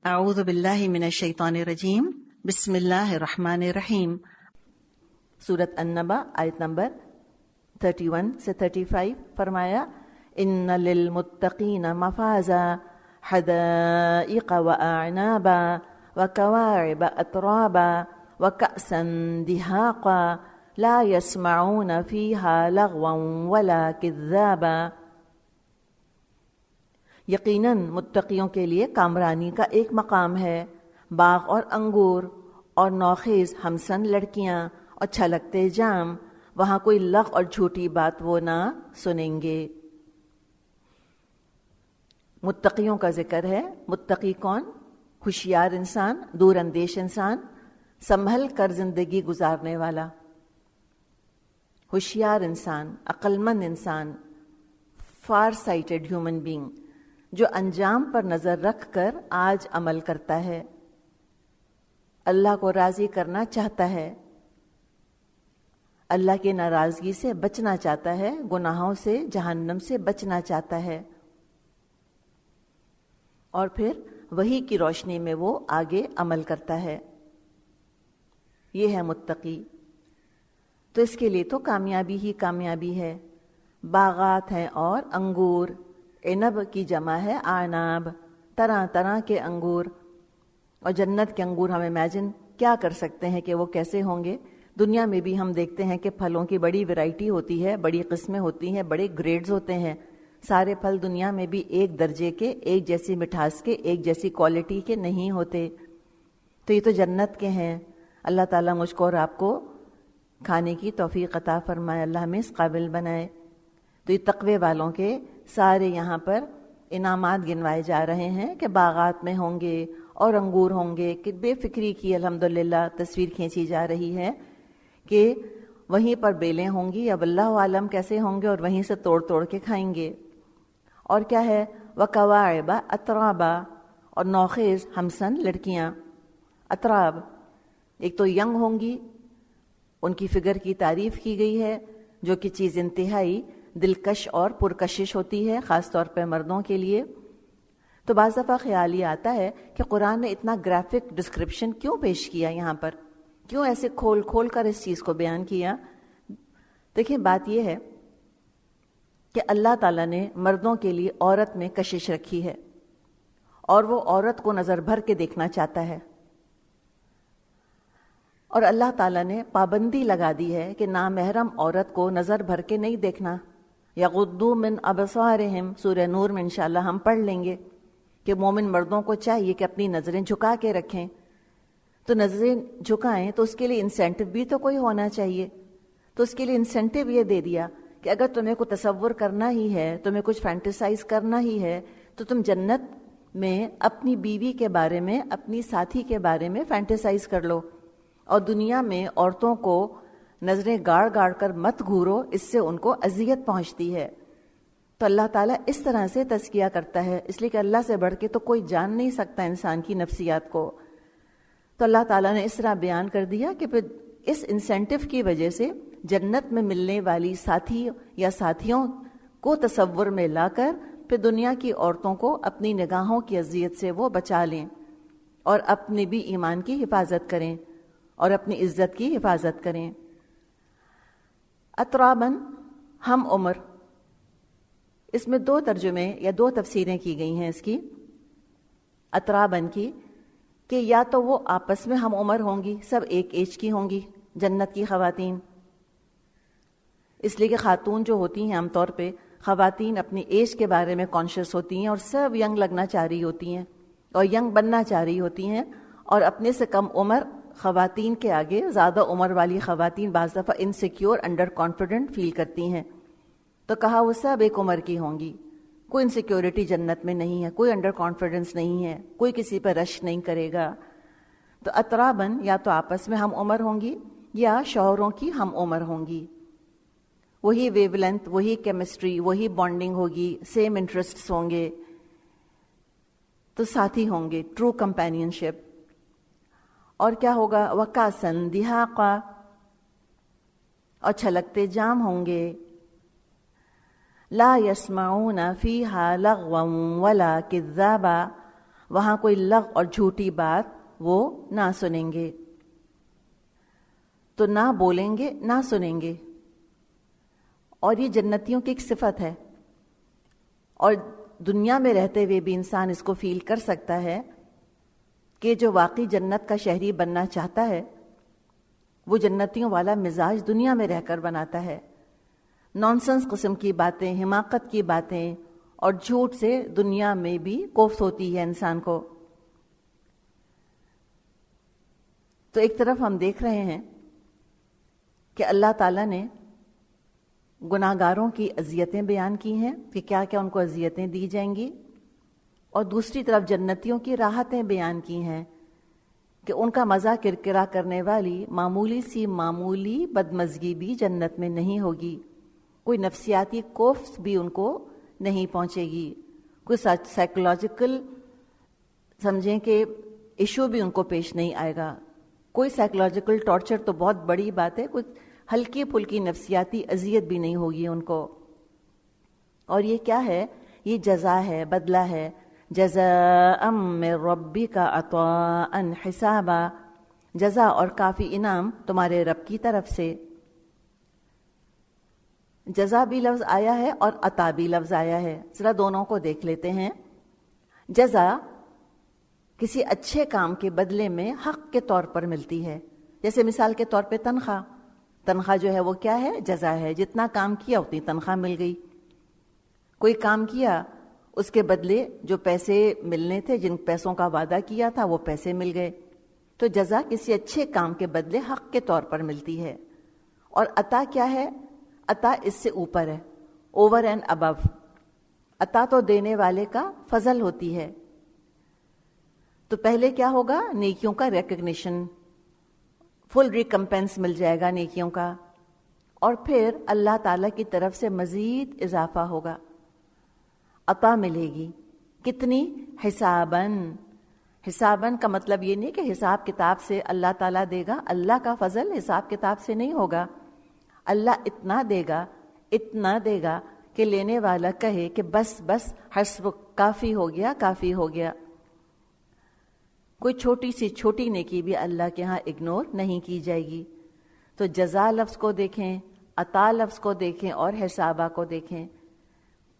اعوذ باللہ من الشیطان الرجیم بسم اللہ الرحمن الرحیم۔ سورۃ النبأ آیت نمبر 31 سے 35 فرمایا ان للمتقین مفازا حدائق واعنابا وکواعب اترابا وکأسا دہاقا لا يسمعون فیہا لغوا ولا کذابا۔ یقیناً متقیوں کے لیے کامرانی کا ایک مقام ہے، باغ اور انگور اور نوخیز ہمسن لڑکیاں اور چھلکتے جام، وہاں کوئی لغو اور جھوٹی بات وہ نہ سنیں گے۔ متقیوں کا ذکر ہے۔ متقی کون؟ ہوشیار انسان، دور اندیش انسان، سنبھل کر زندگی گزارنے والا، ہوشیار انسان، عقل مند انسان، فار سائٹڈ ہیومن بینگ، جو انجام پر نظر رکھ کر آج عمل کرتا ہے، اللہ کو راضی کرنا چاہتا ہے، اللہ کی ناراضگی سے بچنا چاہتا ہے، گناہوں سے، جہنم سے بچنا چاہتا ہے، اور پھر وحی کی روشنی میں وہ آگے عمل کرتا ہے۔ یہ ہے متقی۔ تو اس کے لیے تو کامیابی ہی کامیابی ہے۔ باغات ہیں اور انگور، عنب کی جمع ہے اعناب، طرح طرح کے انگور، اور جنت کے انگور ہم امیجن کیا کر سکتے ہیں کہ وہ کیسے ہوں گے۔ دنیا میں بھی ہم دیکھتے ہیں کہ پھلوں کی بڑی ویرائٹی ہوتی ہے، بڑی قسمیں ہوتی ہیں، بڑے گریڈز ہوتے ہیں۔ سارے پھل دنیا میں بھی ایک درجے کے، ایک جیسی مٹھاس کے، ایک جیسی کوالٹی کے نہیں ہوتے۔ تو یہ تو جنت کے ہیں۔ اللہ تعالیٰ مجھ کو اور آپ کو کھانے کی توفیق عطا فرمائے، اللہ ہمیں اس قابل بنائے۔ تو یہ تقوی والوں کے سارے یہاں پر انعامات گنوائے جا رہے ہیں کہ باغات میں ہوں گے اور انگور ہوں گے، کہ بے فکری کی الحمدللہ تصویر کھینچی جا رہی ہے کہ وہیں پر بیلیں ہوں گی، اب اللہ عالم کیسے ہوں گے، اور وہیں سے توڑ توڑ کے کھائیں گے۔ اور کیا ہے؟ وکواعب اترابا، اور نوخیز ہمسن لڑکیاں۔ اتراب ایک تو ینگ ہوں گی، ان کی فگر کی تعریف کی گئی ہے، جو کہ چیز انتہائی دلکش اور پرکشش ہوتی ہے، خاص طور پہ مردوں کے لیے۔ تو بعض دفعہ خیال یہ آتا ہے کہ قرآن نے اتنا گرافک ڈسکرپشن کیوں پیش کیا یہاں پر، کیوں ایسے کھول کھول کر اس چیز کو بیان کیا؟ دیکھیں، بات یہ ہے کہ اللہ تعالیٰ نے مردوں کے لیے عورت میں کشش رکھی ہے، اور وہ عورت کو نظر بھر کے دیکھنا چاہتا ہے، اور اللہ تعالیٰ نے پابندی لگا دی ہے کہ نامحرم عورت کو نظر بھر کے نہیں دیکھنا۔ یغضوا من ابصارہم، سورہ نور میں انشاءاللہ ہم پڑھ لیں گے کہ مومن مردوں کو چاہیے کہ اپنی نظریں جھکا کے رکھیں۔ تو نظریں جھکائیں تو اس کے لیے انسینٹو بھی تو کوئی ہونا چاہیے۔ تو اس کے لیے انسینٹو یہ دے دیا کہ اگر تمہیں کو تصور کرنا ہی ہے، تمہیں کچھ فینٹیسائز کرنا ہی ہے، تو تم جنت میں اپنی بیوی کے بارے میں، اپنی ساتھی کے بارے میں فینٹیسائز کر لو، اور دنیا میں عورتوں کو نظریں گاڑ گاڑ کر مت گھورو، اس سے ان کو اذیت پہنچتی ہے۔ تو اللہ تعالیٰ اس طرح سے تزکیہ کرتا ہے، اس لیے کہ اللہ سے بڑھ کے تو کوئی جان نہیں سکتا انسان کی نفسیات کو۔ تو اللہ تعالیٰ نے اس طرح بیان کر دیا کہ پھر اس انسینٹو کی وجہ سے جنت میں ملنے والی ساتھی یا ساتھیوں کو تصور میں لا کر پھر دنیا کی عورتوں کو اپنی نگاہوں کی اذیت سے وہ بچا لیں، اور اپنے بھی ایمان کی حفاظت کریں اور اپنی عزت کی حفاظت کریں۔ اترابن، ہم عمر، اس میں دو ترجمے یا دو تفسیریں کی گئی ہیں اس کی، اترابن کی، کہ یا تو وہ آپس میں ہم عمر ہوں گی، سب ایک ایج کی ہوں گی جنت کی خواتین، اس لیے کہ خاتون جو ہوتی ہیں عام طور پہ خواتین اپنی ایج کے بارے میں کانشیس ہوتی ہیں، اور سب ینگ لگنا چاہ رہی ہوتی ہیں اور ینگ بننا چاہ رہی ہوتی ہیں، اور اپنے سے کم عمر خواتین کے آگے زیادہ عمر والی خواتین بعض دفعہ انسیکیور، انڈر کانفیڈنٹ فیل کرتی ہیں۔ تو کہا وہ سب ایک عمر کی ہوں گی، کوئی انسیکیورٹی جنت میں نہیں ہے، کوئی انڈر کانفیڈنس نہیں ہے، کوئی کسی پہ رش نہیں کرے گا۔ تو اترابن یا تو آپس میں ہم عمر ہوں گی یا شوہروں کی ہم عمر ہوں گی، وہی ویو لینتھ، وہی کیمسٹری، وہی بانڈنگ ہوگی، سیم انٹرسٹس ہوں گے، تو ساتھی ہوں گے، ٹرو کمپینین شپ۔ اور کیا ہوگا؟ وَكَأْسًا دِهَاقًا، اور چھلکتے جام ہوں گے۔ لا يسمعون فيها لغوا ولا كذابا، وہاں کوئی لغو اور جھوٹی بات وہ نہ سنیں گے. تو نہ بولیں گے نہ سنیں گے. اور یہ جنتیوں کی ایک صفت ہے، اور دنیا میں رہتے ہوئے بھی انسان اس کو فیل کر سکتا ہے کہ جو واقعی جنت کا شہری بننا چاہتا ہے وہ جنتیوں والا مزاج دنیا میں رہ کر بناتا ہے. نانسنس قسم کی باتیں، حماقت کی باتیں اور جھوٹ سے دنیا میں بھی کوفت ہوتی ہے انسان کو. تو ایک طرف ہم دیکھ رہے ہیں کہ اللہ تعالیٰ نے گناہ گاروں کی اذیتیں بیان کی ہیں کہ کیا کیا ان کو اذیتیں دی جائیں گی، اور دوسری طرف جنتیوں کی راحتیں بیان کی ہیں کہ ان کا مزہ کرکرا کرنے والی معمولی بدمزگی بھی جنت میں نہیں ہوگی، کوئی نفسیاتی کوفت بھی ان کو نہیں پہنچے گی، کوئی سائیکولوجیکل سمجھیں کہ ایشو بھی ان کو پیش نہیں آئے گا. کوئی سائیکولوجیکل ٹارچر تو بہت بڑی بات ہے، کوئی ہلکی پھلکی نفسیاتی اذیت بھی نہیں ہوگی ان کو. اور یہ کیا ہے؟ یہ جزا ہے، بدلہ ہے. جزاء من ربک عطاء حسابا، جزا اور کافی انعام تمہارے رب کی طرف سے. جزا بھی لفظ آیا ہے اور عطا بھی لفظ آیا ہے. ذرا دونوں کو دیکھ لیتے ہیں. جزا کسی اچھے کام کے بدلے میں حق کے طور پر ملتی ہے، جیسے مثال کے طور پہ تنخواہ جو ہے وہ کیا ہے؟ جزا ہے. جتنا کام کیا اتنی تنخواہ مل گئی. کوئی کام کیا اس کے بدلے جو پیسے ملنے تھے، جن پیسوں کا وعدہ کیا تھا وہ پیسے مل گئے. تو جزا کسی اچھے کام کے بدلے حق کے طور پر ملتی ہے. اور عطا کیا ہے؟ عطا اس سے اوپر ہے، اوور اینڈ ابو. عطا تو دینے والے کا فضل ہوتی ہے. تو پہلے کیا ہوگا؟ نیکیوں کا ریکگنیشن، فل ریکمپنس مل جائے گا نیکیوں کا، اور پھر اللہ تعالیٰ کی طرف سے مزید اضافہ ہوگا، عطا ملے گی. کتنی؟ حساباً کا مطلب یہ نہیں کہ حساب کتاب سے اللہ تعالیٰ دے گا. اللہ کا فضل حساب کتاب سے نہیں ہوگا. اللہ اتنا دے گا کہ لینے والا کہے کہ بس حسب، کافی ہو گیا. کوئی چھوٹی سی چھوٹی نیکی بھی اللہ کے ہاں اگنور نہیں کی جائے گی. تو جزا لفظ کو دیکھیں، عطا لفظ کو دیکھیں اور حسابہ کو دیکھیں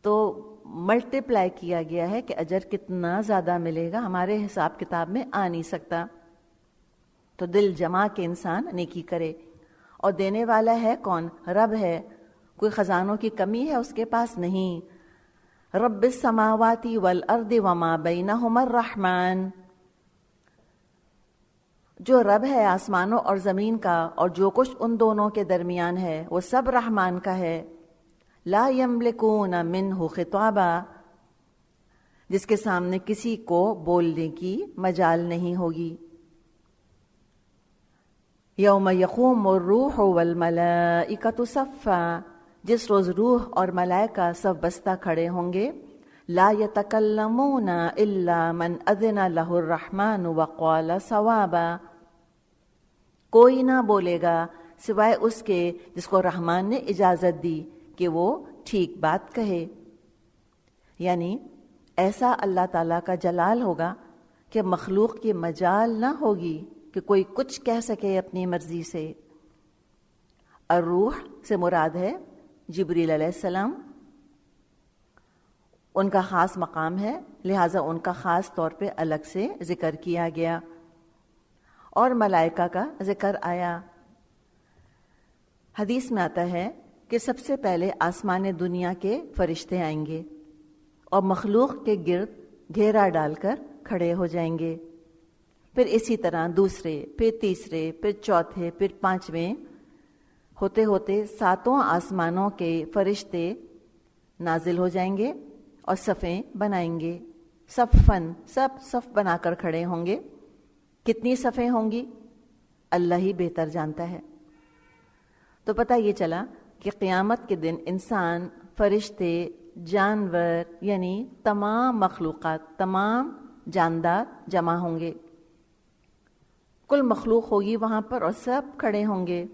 تو ملٹیپلائی کیا گیا ہے کہ اجر کتنا زیادہ ملے گا، ہمارے حساب کتاب میں آ نہیں سکتا. تو دل جما کے انسان نیکی کرے. اور دینے والا ہے کون؟ رب ہے. کوئی خزانوں کی کمی ہے اس کے پاس؟ نہیں. رب السماوات والارض وما بینہما الرحمن، جو رب ہے آسمانوں اور زمین کا اور جو کچھ ان دونوں کے درمیان ہے وہ سب رحمان کا ہے. لا یملکون منہ خطابا، جس کے سامنے کسی کو بولنے کی مجال نہیں ہوگی. یوم یقوم الروح والملائکۃ صفا، جس روز روح اور ملائکہ سب بستہ کھڑے ہوں گے. لا یتکلمون الا من اذن لہ الرحمن وقال صوابا، کوئی نہ بولے گا سوائے اس کے جس کو رحمان نے اجازت دی کہ وہ ٹھیک بات کہے. یعنی ایسا اللہ تعالیٰ کا جلال ہوگا کہ مخلوق کی مجال نہ ہوگی کہ کوئی کچھ کہہ سکے اپنی مرضی سے. الروح سے مراد ہے جبریل علیہ السلام، ان کا خاص مقام ہے، لہٰذا ان کا خاص طور پہ الگ سے ذکر کیا گیا. اور ملائکہ کا ذکر آیا. حدیث میں آتا ہے کہ سب سے پہلے آسمان دنیا کے فرشتے آئیں گے اور مخلوق کے گرد گھیرا ڈال کر کھڑے ہو جائیں گے. پھر اسی طرح دوسرے، پھر تیسرے، پھر چوتھے، پھر پانچویں، ہوتے ہوتے ساتوں آسمانوں کے فرشتے نازل ہو جائیں گے اور صفیں بنائیں گے. صفن، سب صف بنا کر کھڑے ہوں گے. کتنی صفیں ہوں گی اللہ ہی بہتر جانتا ہے. تو پتہ یہ چلا کہ قیامت کے دن انسان، فرشتے، جانور یعنی تمام مخلوقات، تمام جاندار جمع ہوں گے. کل مخلوق ہوگی وہاں پر اور سب کھڑے ہوں گے.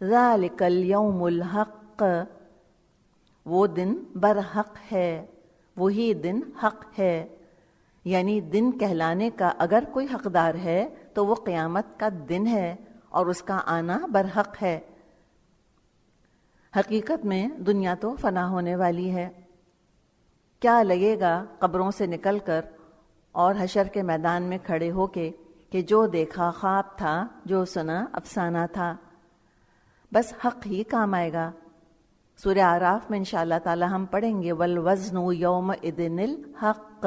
ذالک الیوم الحق، وہ دن برحق ہے، وہی دن حق ہے. یعنی دن کہلانے کا اگر کوئی حقدار ہے تو وہ قیامت کا دن ہے اور اس کا آنا برحق ہے۔ حقیقت میں دنیا تو فنا ہونے والی ہے۔ کیا لگے گا قبروں سے نکل کر اور حشر کے میدان میں کھڑے ہو کے کہ جو دیکھا خواب تھا، جو سنا افسانہ تھا، بس حق ہی کام آئے گا۔ سورہ اعراف میں انشاءاللہ تعالی ہم پڑھیں گے والوزن یومئذ الحق،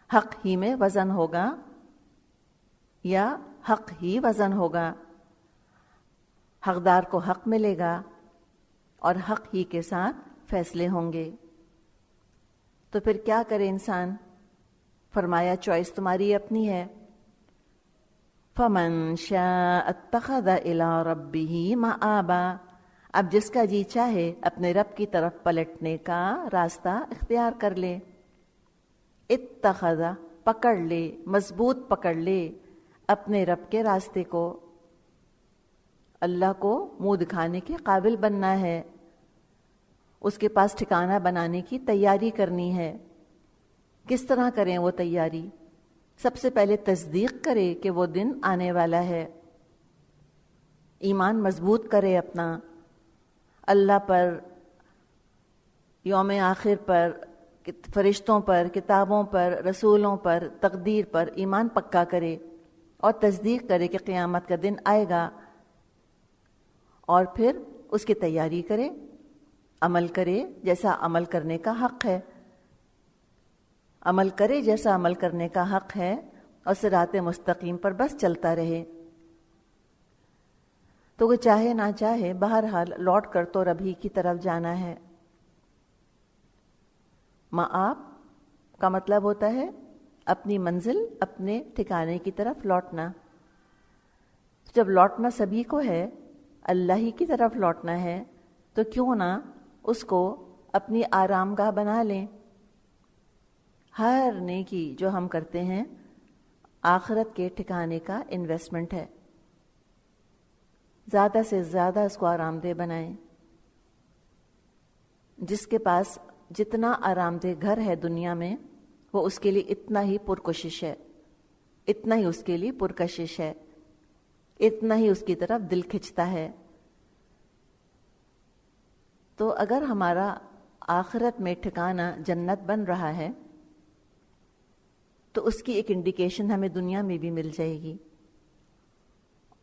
حق ہی میں وزن ہوگا یا حق ہی وزن ہوگا، حقدار کو حق ملے گا اور حق ہی کے ساتھ فیصلے ہوں گے۔ تو پھر کیا کرے انسان؟ فرمایا چوائس تمہاری اپنی ہے۔ فَمَن شَاءَ اتَّخَذَ إِلَىٰ رَبِّهِ مَآبًا، اب جس کا جی چاہے اپنے رب کی طرف پلٹنے کا راستہ اختیار کر لے۔ اتخذ، پکڑ لے، مضبوط پکڑ لے اپنے رب کے راستے کو۔ اللہ کو منہ دکھانے کے قابل بننا ہے، اس کے پاس ٹھکانہ بنانے کی تیاری کرنی ہے۔ کس طرح کریں وہ تیاری؟ سب سے پہلے تصدیق کرے کہ وہ دن آنے والا ہے، ایمان مضبوط کرے اپنا، اللہ پر، یوم آخر پر، فرشتوں پر، کتابوں پر، رسولوں پر، تقدیر پر ایمان پکا کرے اور تصدیق کرے کہ قیامت کا دن آئے گا، اور پھر اس کی تیاری کرے، عمل کرے جیسا عمل کرنے کا حق ہے، عمل کرے جیسا عمل کرنے کا حق ہے، اور صراط مستقیم پر بس چلتا رہے۔ تو وہ چاہے نہ چاہے بہرحال لوٹ کر تو رب ہی کی طرف جانا ہے۔ مآب کا مطلب ہوتا ہے اپنی منزل، اپنے ٹھکانے کی طرف لوٹنا۔ جب لوٹنا سبھی کو ہے، اللہ ہی کی طرف لوٹنا ہے، تو کیوں نہ اس کو اپنی آرام گاہ بنا لیں۔ ہر نیکی جو ہم کرتے ہیں آخرت کے ٹھکانے کا انویسٹمنٹ ہے، زیادہ سے زیادہ اس کو آرام دہ بنائیں۔ جس کے پاس جتنا آرام دہ گھر ہے دنیا میں، وہ اس کے لیے اتنا ہی پرکشش ہے، اتنا ہی اس کے لیے پرکشش ہے، اتنا ہی اس کی طرف دل کھنچتا ہے۔ تو اگر ہمارا آخرت میں ٹھکانہ جنت بن رہا ہے تو اس کی ایک انڈیکیشن ہمیں دنیا میں بھی مل جائے گی،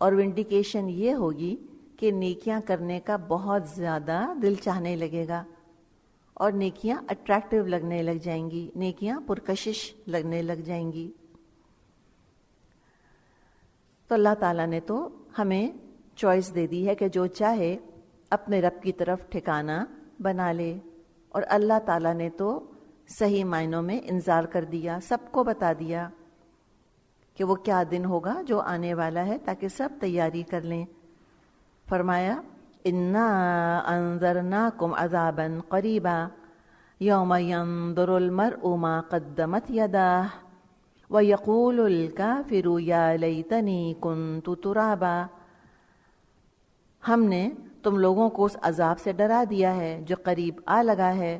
اور وہ انڈیکیشن یہ ہوگی کہ نیکیاں کرنے کا بہت زیادہ دل چاہنے لگے گا، اور نیکیاں اٹریکٹیو لگنے لگ جائیں گی، نیکیاں پرکشش لگنے لگ جائیں گی۔ تو اللہ تعالیٰ نے تو ہمیں چوائس دے دی ہے کہ جو چاہے اپنے رب کی طرف ٹھکانہ بنا لے، اور اللہ تعالیٰ نے تو صحیح معنوں میں انذار کر دیا، سب کو بتا دیا کہ وہ کیا دن ہوگا جو آنے والا ہے، تاکہ سب تیاری کر لیں۔ فرمایا اِنَّا أَنذَرْنَاكُمْ عَذَابًا قَرِيبًا يَوْمَ يَنظُرُ الْمَرْءُ مَا قَدَّمَتْ يَدَاهُ وَيَقُولُ الْكَافِرُ يَا لَيْتَنِي كُنتُ تُرَابًا، ہم نے تم لوگوں کو اس عذاب سے ڈرا دیا ہے جو قریب آ لگا ہے،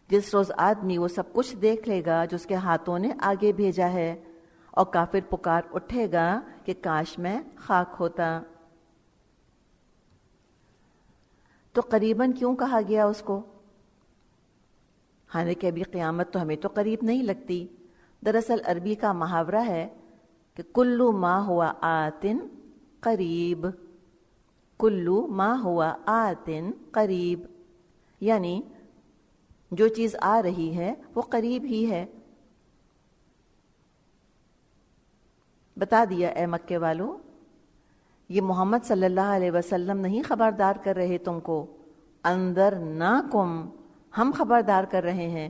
جس روز آدمی وہ سب کچھ دیکھ لے گا جو اس کے ہاتھوں نے آگے بھیجا ہے، اور کافر پکار اٹھے گا کہ کاش میں خاک ہوتا۔ تو قریباً کیوں کہا گیا اس کو؟ حالانکہ ابھی قیامت تو ہمیں تو قریب نہیں لگتی۔ دراصل عربی کا محاورہ ہے کہ کلو ما ہوا آتن قریب، کلو ما ہوا آتن قریب، یعنی جو چیز آ رہی ہے وہ قریب ہی ہے۔ بتا دیا اے مکے والو، یہ محمد صلی اللہ علیہ وسلم نہیں خبردار کر رہے تم کو، انذرناکم، ہم خبردار کر رہے ہیں،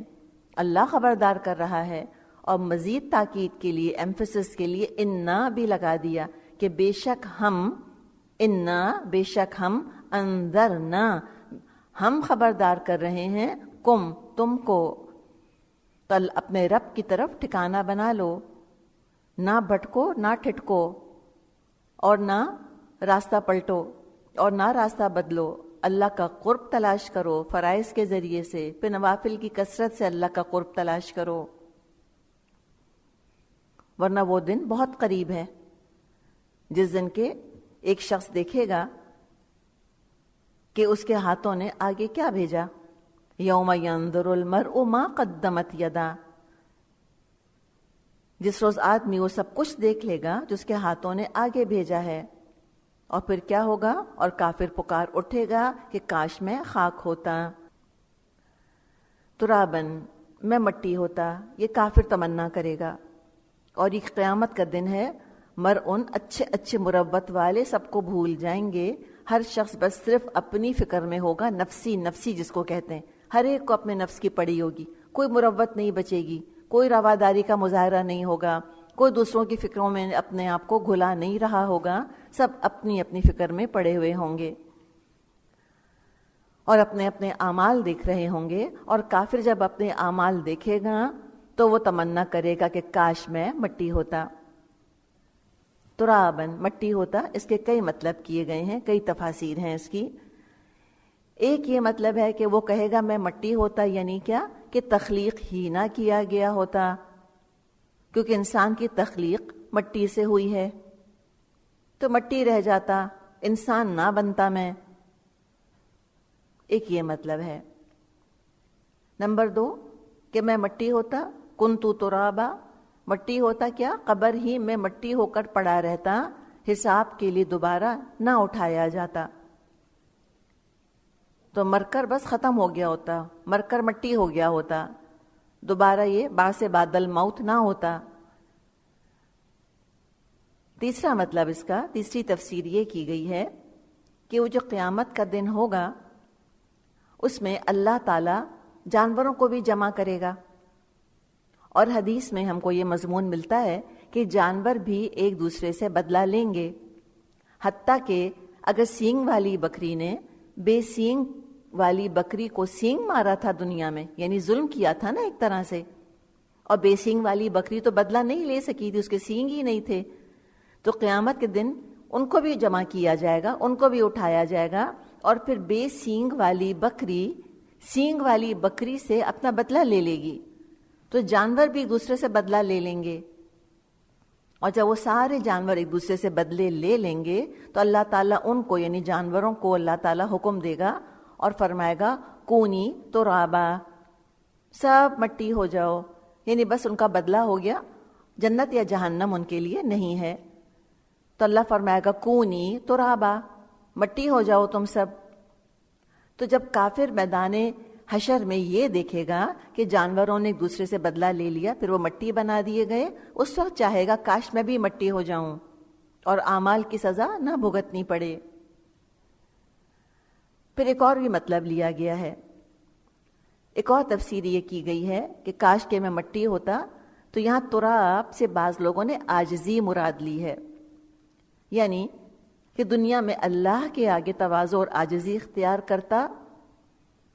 اللہ خبردار کر رہا ہے، اور مزید تاکید کے لیے، ایمفسس کے لیے انا بھی لگا دیا کہ بے شک ہم، انا بے شک ہم، انذرنا ہم خبردار کر رہے ہیں، کم تم کو، کل اپنے رب کی طرف ٹھکانہ بنا لو، نہ بھٹکو نہ ٹھٹکو، اور نہ راستہ پلٹو اور نہ راستہ بدلو، اللہ کا قرب تلاش کرو فرائض کے ذریعے سے، پھر نوافل کی کثرت سے اللہ کا قرب تلاش کرو، ورنہ وہ دن بہت قریب ہے جس دن کے ایک شخص دیکھے گا کہ اس کے ہاتھوں نے آگے کیا بھیجا. یوم ینظر المرء ما قدمت یدا، جس روز آدمی وہ سب کچھ دیکھ لے گا جو اس کے ہاتھوں نے آگے بھیجا ہے. اور پھر کیا ہوگا؟ اور کافر پکار اٹھے گا کہ کاش میں خاک ہوتا، ترابن، میں مٹی ہوتا. یہ کافر تمنا کرے گا. اور یہ قیامت کا دن ہے، مرءن، اچھے اچھے مروت والے سب کو بھول جائیں گے. ہر شخص بس صرف اپنی فکر میں ہوگا، نفسی نفسی جس کو کہتے ہیں. ہر ایک کو اپنے نفس کی پڑی ہوگی، کوئی مروت نہیں بچے گی، کوئی رواداری کا مظاہرہ نہیں ہوگا، کوئی دوسروں کی فکروں میں اپنے آپ کو گھلا نہیں رہا ہوگا. سب اپنی اپنی فکر میں پڑے ہوئے ہوں گے اور اپنے اپنے اعمال دیکھ رہے ہوں گے. اور کافر جب اپنے اعمال دیکھے گا تو وہ تمنا کرے گا کہ کاش میں مٹی ہوتا. ترابن، مٹی ہوتا. اس کے کئی مطلب کیے گئے ہیں، کئی تفاسیر ہیں اس کی. ایک یہ مطلب ہے کہ وہ کہے گا میں مٹی ہوتا، یعنی کیا کہ تخلیق ہی نہ کیا گیا ہوتا، کیونکہ انسان کی تخلیق مٹی سے ہوئی ہے تو مٹی رہ جاتا، انسان نہ بنتا میں. ایک یہ مطلب ہے. نمبر 2 کہ میں مٹی ہوتا، کنتو ترابا، مٹی ہوتا کیا قبر ہی میں مٹی ہو کر پڑا رہتا، حساب کے لیے دوبارہ نہ اٹھایا جاتا. تو مر کر بس ختم ہو گیا ہوتا، مر کر مٹی ہو گیا ہوتا، دوبارہ یہ بعث بعد الموت نہ ہوتا. تیسرا مطلب اس کا، تیسری تفسیر یہ کی گئی ہے کہ وہ جو قیامت کا دن ہوگا اس میں اللہ تعالی جانوروں کو بھی جمع کرے گا. اور حدیث میں ہم کو یہ مضمون ملتا ہے کہ جانور بھی ایک دوسرے سے بدلہ لیں گے، حتیٰ کہ اگر سینگ والی بکری نے بے سینگ والی بکری کو سینگ مارا تھا دنیا میں، یعنی ظلم کیا تھا نا ایک طرح سے، اور بے سینگ والی بکری تو بدلہ نہیں لے سکی تھی، اس کے سینگ ہی نہیں تھے، تو قیامت کے دن ان کو بھی جمع کیا جائے گا، ان کو بھی اٹھایا جائے گا. اور پھر بے سینگ والی بکری سینگ والی بکری سے اپنا بدلہ لے لے گی، تو جانور بھی ایک دوسرے سے بدلہ لے لیں گے. اور جب وہ سارے جانور ایک دوسرے سے بدلے لے لیں گے تو اللہ تعالیٰ ان کو، یعنی جانوروں کو اللہ تعالیٰ حکم دے گا اور فرمائے گا کونی ترابا، سب مٹی ہو جاؤ. یعنی بس ان کا بدلہ ہو گیا، جنت یا جہنم ان کے لیے نہیں ہے. تو اللہ فرمائے گا کونی ترابا، مٹی ہو جاؤ تم سب. تو جب کافر میدان حشر میں یہ دیکھے گا کہ جانوروں نے ایک دوسرے سے بدلہ لے لیا، پھر وہ مٹی بنا دیے گئے، اس وقت چاہے گا کاش میں بھی مٹی ہو جاؤں اور اعمال کی سزا نہ بھگتنی پڑے. پھر ایک اور بھی مطلب لیا گیا ہے، ایک اور تفسیر یہ کی گئی ہے کہ کاش کہ میں مٹی ہوتا. تو یہاں تراب سے بعض لوگوں نے عاجزی مراد لی ہے، یعنی کہ دنیا میں اللہ کے آگے تواضع اور عاجزی اختیار کرتا،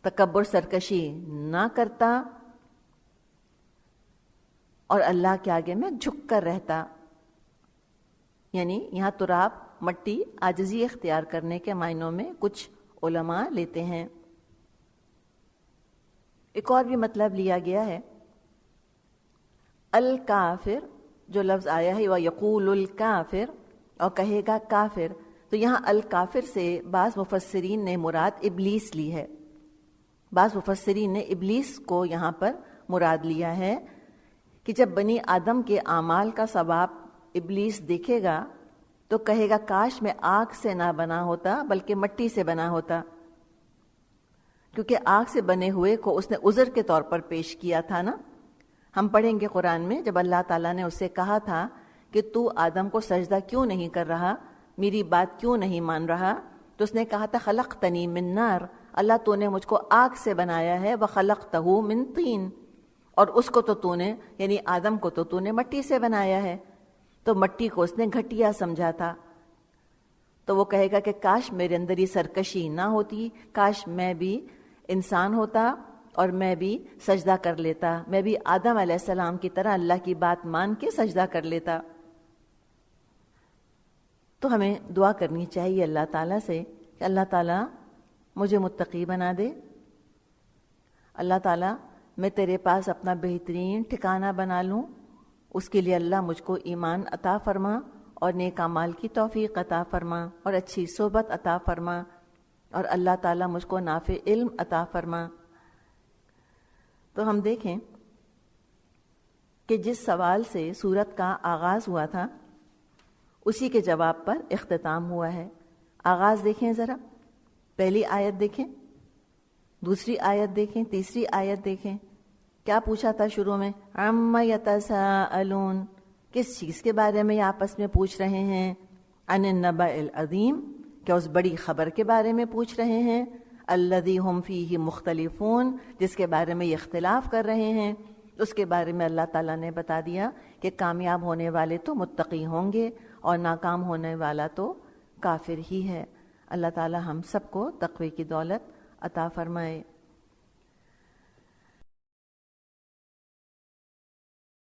تکبر سرکشی نہ کرتا، اور اللہ کے آگے میں جھک کر رہتا. یعنی یہاں تراب مٹی عاجزی اختیار کرنے کے معنوں میں کچھ علماء لیتے ہیں. ایک اور بھی مطلب لیا گیا ہے، الکافر جو لفظ آیا ہے وَيَقُولُ الْكَافِرُ، اور کہے گا کافر. تو یہاں الکافر سے بعض مفسرین نے مراد ابلیس لی ہے، بعض مفسرین نے ابلیس کو یہاں پر مراد لیا ہے کہ جب بنی آدم کے اعمال کا ثواب ابلیس دیکھے گا تو کہے گا کاش میں آگ سے نہ بنا ہوتا بلکہ مٹی سے بنا ہوتا، کیونکہ آگ سے بنے ہوئے کو اس نے عذر کے طور پر پیش کیا تھا نا. ہم پڑھیں گے قرآن میں جب اللہ تعالیٰ نے اس سے کہا تھا کہ تو آدم کو سجدہ کیوں نہیں کر رہا، میری بات کیوں نہیں مان رہا، تو اس نے کہا تھا خلقتنی من نار، اللہ تو نے مجھ کو آگ سے بنایا ہے، وخلقتہ من طین، اور اس کو تو نے یعنی آدم کو تو نے مٹی سے بنایا ہے. تو مٹی کو اس نے گھٹیا سمجھا تھا. تو وہ کہے گا کہ کاش میرے اندر یہ سرکشی نہ ہوتی، کاش میں بھی انسان ہوتا اور میں بھی سجدہ کر لیتا، میں بھی آدم علیہ السلام کی طرح اللہ کی بات مان کے سجدہ کر لیتا. تو ہمیں دعا کرنی چاہیے اللہ تعالیٰ سے کہ اللہ تعالیٰ مجھے متقی بنا دے۔ اللہ تعالیٰ میں تیرے پاس اپنا بہترین ٹھکانہ بنا لوں، اس کے لیے اللہ مجھ کو ایمان عطا فرما اور نیک اعمال کی توفیق عطا فرما اور اچھی صحبت عطا فرما، اور اللہ تعالیٰ مجھ کو نافع علم عطا فرما۔ تو ہم دیکھیں کہ جس سوال سے سورت کا آغاز ہوا تھا اسی کے جواب پر اختتام ہوا ہے۔ آغاز دیکھیں ذرا، پہلی آیت دیکھیں، دوسری آیت دیکھیں، تیسری آیت دیکھیں۔ کیا پوچھا تھا شروع میں؟ عَمَّ يَتَسَاءَلُونَ، کس چیز کے بارے میں یہ آپس میں پوچھ رہے ہیں؟ عَنِ النَّبَإِ الْعَظِيمِ، کیا اس بڑی خبر کے بارے میں پوچھ رہے ہیں؟ الَّذِي هُمْ فِيهِ مُخْتَلِفُونَ، جس کے بارے میں یہ اختلاف کر رہے ہیں۔ اس کے بارے میں اللہ تعالیٰ نے بتا دیا کہ کامیاب ہونے والے تو متقی ہوں گے اور ناکام ہونے والا تو کافر ہی ہے۔ اللہ تعالیٰ ہم سب کو تقوی کی دولت عطا فرمائے۔